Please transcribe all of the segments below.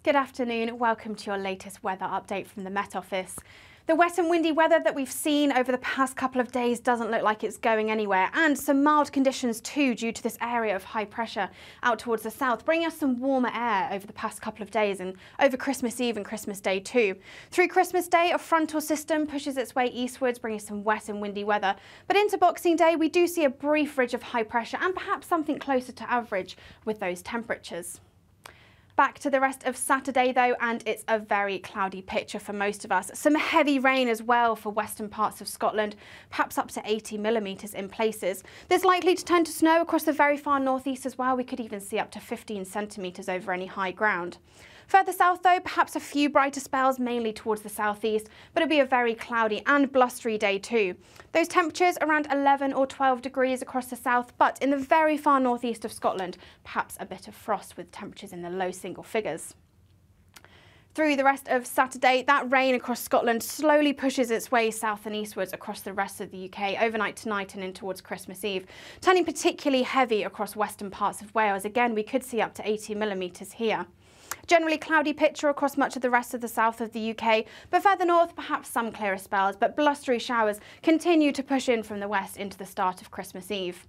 Good afternoon, welcome to your latest weather update from the Met Office. The wet and windy weather that we've seen over the past couple of days doesn't look like it's going anywhere, and some mild conditions too due to this area of high pressure out towards the south, bringing us some warmer air over the past couple of days and over Christmas Eve and Christmas Day too. Through Christmas Day, a frontal system pushes its way eastwards, bringing some wet and windy weather, but into Boxing Day we do see a brief ridge of high pressure and perhaps something closer to average with those temperatures. Back to the rest of Saturday though, and it's a very cloudy picture for most of us. Some heavy rain as well for western parts of Scotland, perhaps up to 80 millimetres in places. There's likely to turn to snow across the very far northeast as well. We could even see up to 15 centimetres over any high ground. Further south though, perhaps a few brighter spells, mainly towards the southeast, but it'll be a very cloudy and blustery day too. Those temperatures around 11 or 12 degrees across the south, but in the very far northeast of Scotland, perhaps a bit of frost with temperatures in the low single figures. Through the rest of Saturday, that rain across Scotland slowly pushes its way south and eastwards across the rest of the UK overnight tonight and in towards Christmas Eve, turning particularly heavy across western parts of Wales. Again, we could see up to 80 millimetres here. Generally cloudy picture across much of the rest of the south of the UK, but further north perhaps some clearer spells, but blustery showers continue to push in from the west into the start of Christmas Eve.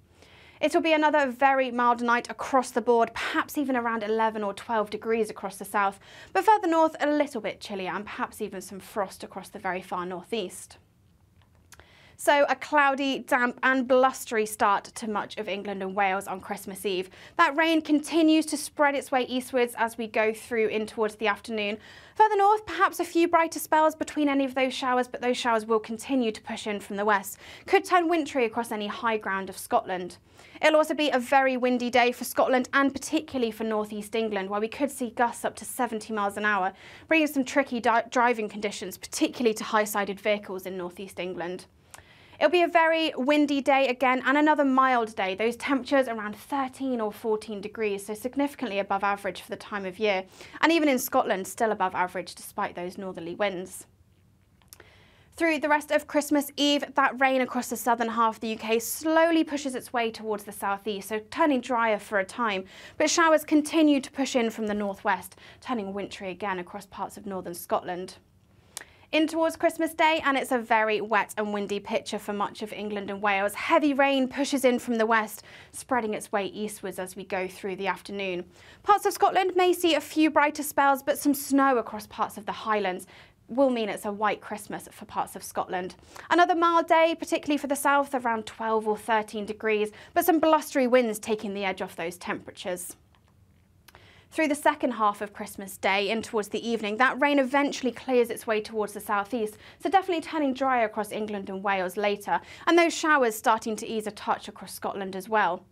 It will be another very mild night across the board, perhaps even around 11 or 12 degrees across the south, but further north a little bit chillier and perhaps even some frost across the very far northeast. So a cloudy, damp and blustery start to much of England and Wales on Christmas Eve. That rain continues to spread its way eastwards as we go through in towards the afternoon. Further north, perhaps a few brighter spells between any of those showers, but those showers will continue to push in from the west. Could turn wintry across any high ground of Scotland. It'll also be a very windy day for Scotland and particularly for northeast England, where we could see gusts up to 70 miles an hour, bringing some tricky driving conditions, particularly to high-sided vehicles in northeast England. It'll be a very windy day again and another mild day. Those temperatures around 13 or 14 degrees, so significantly above average for the time of year. And even in Scotland, still above average despite those northerly winds. Through the rest of Christmas Eve, that rain across the southern half of the UK slowly pushes its way towards the southeast, so turning drier for a time. But showers continue to push in from the northwest, turning wintry again across parts of northern Scotland. In towards Christmas Day, and it's a very wet and windy picture for much of England and Wales. Heavy rain pushes in from the west, spreading its way eastwards as we go through the afternoon. Parts of Scotland may see a few brighter spells, but some snow across parts of the Highlands will mean it's a white Christmas for parts of Scotland. Another mild day, particularly for the south, around 12 or 13 degrees, but some blustery winds taking the edge off those temperatures. Through the second half of Christmas Day in towards the evening, that rain eventually clears its way towards the southeast, so definitely turning drier across England and Wales later, and those showers starting to ease a touch across Scotland as well.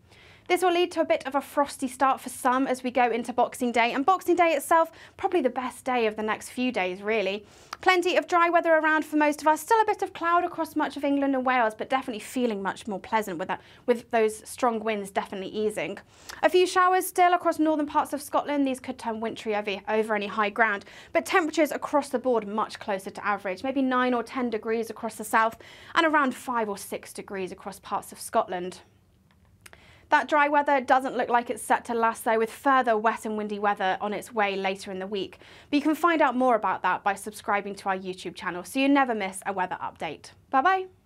This will lead to a bit of a frosty start for some as we go into Boxing Day, and Boxing Day itself probably the best day of the next few days really. Plenty of dry weather around for most of us, still a bit of cloud across much of England and Wales, but definitely feeling much more pleasant with those strong winds definitely easing. A few showers still across northern parts of Scotland. These could turn wintry over any high ground, but temperatures across the board much closer to average, maybe 9 or 10 degrees across the south and around 5 or 6 degrees across parts of Scotland. That dry weather doesn't look like it's set to last though, with further wet and windy weather on its way later in the week. But you can find out more about that by subscribing to our YouTube channel so you never miss a weather update. Bye bye.